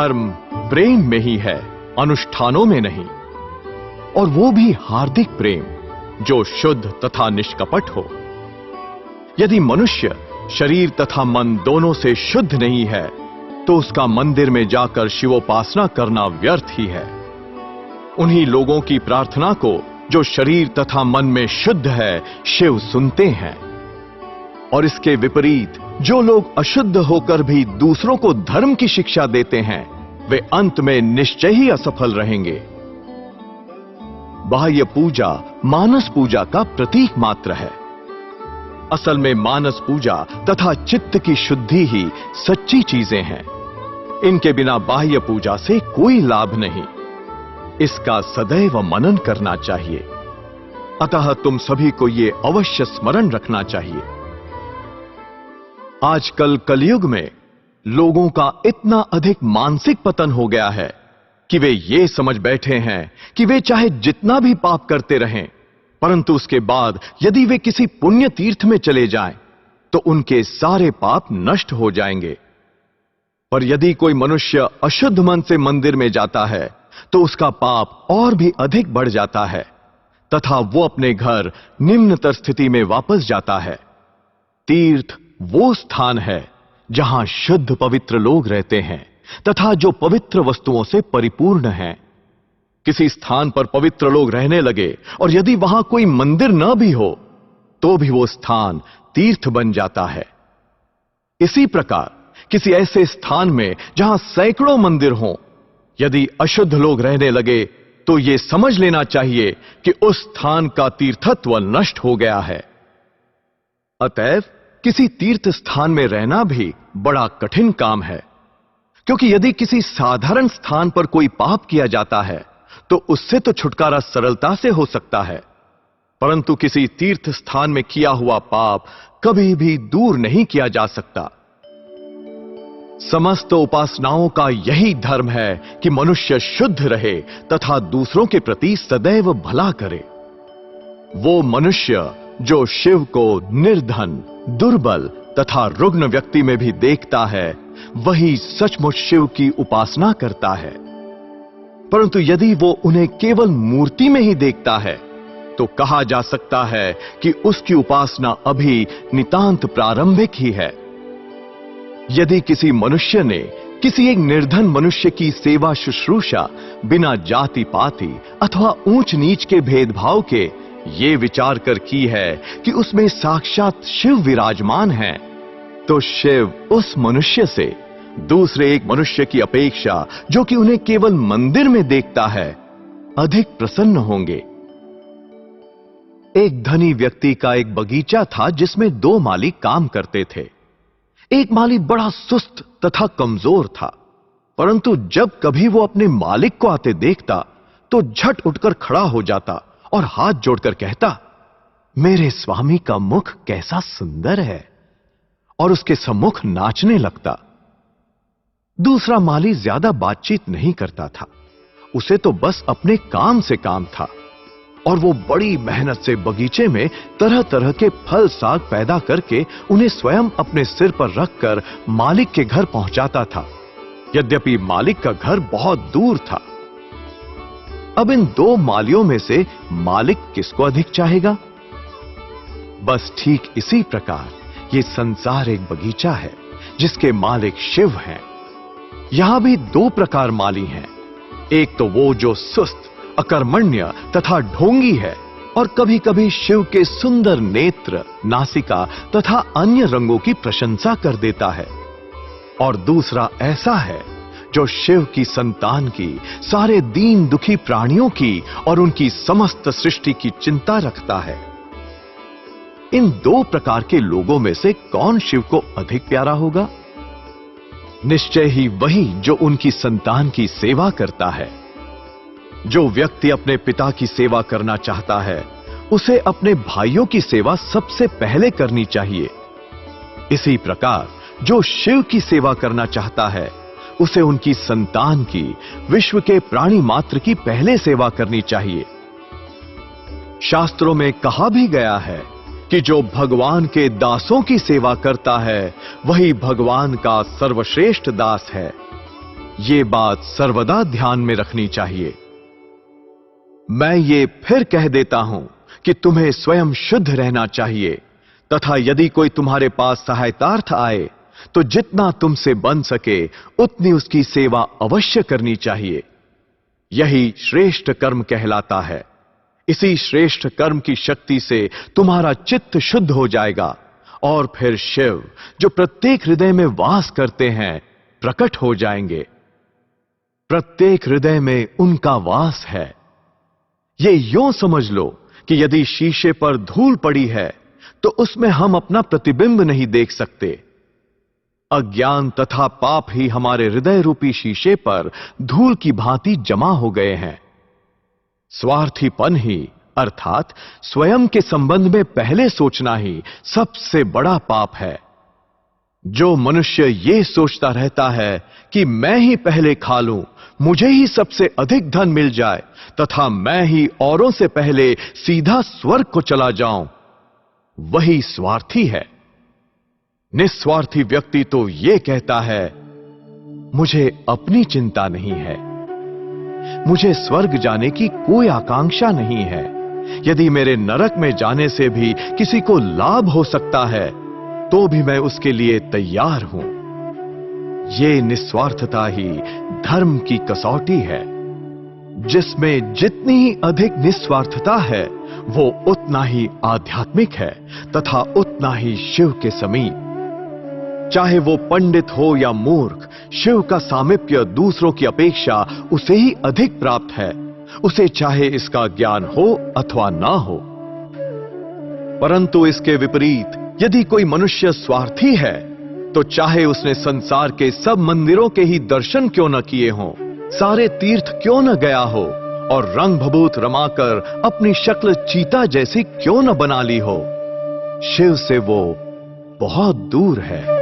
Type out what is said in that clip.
धर्म प्रेम में ही है, अनुष्ठानों में नहीं, और वो भी हार्दिक प्रेम जो शुद्ध तथा निष्कपट हो। यदि मनुष्य शरीर तथा मन दोनों से शुद्ध नहीं है तो उसका मंदिर में जाकर शिवोपासना करना व्यर्थ ही है। उन्हीं लोगों की प्रार्थना को जो शरीर तथा मन में शुद्ध है शिव सुनते हैं, और इसके विपरीत जो लोग अशुद्ध होकर भी दूसरों को धर्म की शिक्षा देते हैं वे अंत में निश्चय ही असफल रहेंगे। बाह्य पूजा मानस पूजा का प्रतीक मात्र है। असल में मानस पूजा तथा चित्त की शुद्धि ही सच्ची चीजें हैं। इनके बिना बाह्य पूजा से कोई लाभ नहीं। इसका सदैव मनन करना चाहिए। अतः तुम सभी को यह अवश्य स्मरण रखना चाहिए। आजकल कलयुग में लोगों का इतना अधिक मानसिक पतन हो गया है कि वे ये समझ बैठे हैं कि वे चाहे जितना भी पाप करते रहें, परंतु उसके बाद यदि वे किसी पुण्य तीर्थ में चले जाएं, तो उनके सारे पाप नष्ट हो जाएंगे। पर यदि कोई मनुष्य अशुद्ध मन से मंदिर में जाता है तो उसका पाप और भी अधिक बढ़ जाता है तथा वो अपने घर निम्नतर स्थिति में वापस जाता है। तीर्थ वो स्थान है जहां शुद्ध पवित्र लोग रहते हैं तथा जो पवित्र वस्तुओं से परिपूर्ण हैं। किसी स्थान पर पवित्र लोग रहने लगे और यदि वहां कोई मंदिर न भी हो तो भी वो स्थान तीर्थ बन जाता है। इसी प्रकार किसी ऐसे स्थान में जहां सैकड़ों मंदिर हों, यदि अशुद्ध लोग रहने लगे तो यह समझ लेना चाहिए कि उस स्थान का तीर्थत्व नष्ट हो गया है। अतएव किसी तीर्थ स्थान में रहना भी बड़ा कठिन काम है, क्योंकि यदि किसी साधारण स्थान पर कोई पाप किया जाता है तो उससे तो छुटकारा सरलता से हो सकता है, परंतु किसी तीर्थ स्थान में किया हुआ पाप कभी भी दूर नहीं किया जा सकता। समस्त उपासनाओं का यही धर्म है कि मनुष्य शुद्ध रहे तथा दूसरों के प्रति सदैव भला करे। वो मनुष्य जो शिव को निर्धन, दुर्बल तथा रुग्ण व्यक्ति में भी देखता है, वही सचमुच शिव की उपासना करता है। परंतु यदि वो उन्हें केवल मूर्ति में ही देखता है तो कहा जा सकता है कि उसकी उपासना अभी नितांत प्रारंभिक ही है। यदि किसी मनुष्य ने किसी एक निर्धन मनुष्य की सेवा शुश्रूषा बिना जाति पाति अथवा ऊंच नीच के भेदभाव के ये विचार कर की है कि उसमें साक्षात शिव विराजमान है, तो शिव उस मनुष्य से दूसरे एक मनुष्य की अपेक्षा जो कि उन्हें केवल मंदिर में देखता है अधिक प्रसन्न होंगे। एक धनी व्यक्ति का एक बगीचा था जिसमें 2 माली काम करते थे। एक माली बड़ा सुस्त तथा कमजोर था, परंतु जब कभी वो अपने मालिक को आते देखता तो झट उठकर खड़ा हो जाता और हाथ जोड़कर कहता, मेरे स्वामी का मुख कैसा सुंदर है, और उसके सम्मुख नाचने लगता। दूसरा माली ज्यादा बातचीत नहीं करता था, उसे तो बस अपने काम से काम था, और वो बड़ी मेहनत से बगीचे में तरह तरह के फल साग पैदा करके उन्हें स्वयं अपने सिर पर रखकर मालिक के घर पहुंचाता था, यद्यपि मालिक का घर बहुत दूर था। अब इन 2 मालियों में से मालिक किसको अधिक चाहेगा? बस ठीक इसी प्रकार ये संसार एक बगीचा है जिसके मालिक शिव हैं। यहां भी 2 प्रकार माली हैं। एक तो वो जो सुस्त, अकर्मण्य तथा ढोंगी है और कभी कभी शिव के सुंदर नेत्र, नासिका तथा अन्य रंगों की प्रशंसा कर देता है, और दूसरा ऐसा है जो शिव की संतान की, सारे दीन दुखी प्राणियों की और उनकी समस्त सृष्टि की चिंता रखता है। इन 2 प्रकार के लोगों में से कौन शिव को अधिक प्यारा होगा? निश्चय ही वही जो उनकी संतान की सेवा करता है। जो व्यक्ति अपने पिता की सेवा करना चाहता है उसे अपने भाइयों की सेवा सबसे पहले करनी चाहिए। इसी प्रकार जो शिव की सेवा करना चाहता है उसे उनकी संतान की, विश्व के प्राणी मात्र की पहले सेवा करनी चाहिए। शास्त्रों में कहा भी गया है कि जो भगवान के दासों की सेवा करता है वही भगवान का सर्वश्रेष्ठ दास है। ये बात सर्वदा ध्यान में रखनी चाहिए। मैं ये फिर कह देता हूं कि तुम्हें स्वयं शुद्ध रहना चाहिए, तथा यदि कोई तुम्हारे पास सहायतार्थ आए तो जितना तुमसे बन सके उतनी उसकी सेवा अवश्य करनी चाहिए। यही श्रेष्ठ कर्म कहलाता है। इसी श्रेष्ठ कर्म की शक्ति से तुम्हारा चित्त शुद्ध हो जाएगा और फिर शिव, जो प्रत्येक हृदय में वास करते हैं, प्रकट हो जाएंगे। प्रत्येक हृदय में उनका वास है। ये यूं समझ लो कि यदि शीशे पर धूल पड़ी है तो उसमें हम अपना प्रतिबिंब नहीं देख सकते। अज्ञान तथा पाप ही हमारे हृदय रूपी शीशे पर धूल की भांति जमा हो गए हैं। स्वार्थीपन ही अर्थात स्वयं के संबंध में पहले सोचना ही सबसे बड़ा पाप है। जो मनुष्य ये सोचता रहता है कि मैं ही पहले खा लूं, मुझे ही सबसे अधिक धन मिल जाए तथा मैं ही औरों से पहले सीधा स्वर्ग को चला जाऊं, वही स्वार्थी है। निस्वार्थी व्यक्ति तो ये कहता है, मुझे अपनी चिंता नहीं है, मुझे स्वर्ग जाने की कोई आकांक्षा नहीं है। यदि मेरे नरक में जाने से भी किसी को लाभ हो सकता है तो भी मैं उसके लिए तैयार हूं। ये निस्वार्थता ही धर्म की कसौटी है। जिसमें जितनी ही अधिक निस्वार्थता है वो उतना ही आध्यात्मिक है तथा उतना ही शिव के समीप। चाहे वो पंडित हो या मूर्ख, शिव का सामीप्य दूसरों की अपेक्षा उसे ही अधिक प्राप्त है, उसे चाहे इसका ज्ञान हो अथवा ना हो। परंतु इसके विपरीत यदि कोई मनुष्य स्वार्थी है तो चाहे उसने संसार के सब मंदिरों के ही दर्शन क्यों न किए हों, सारे तीर्थ क्यों न गया हो और रंग भभूत रमाकर अपनी शक्ल चीता जैसी क्यों न बना ली हो, शिव से वो बहुत दूर है।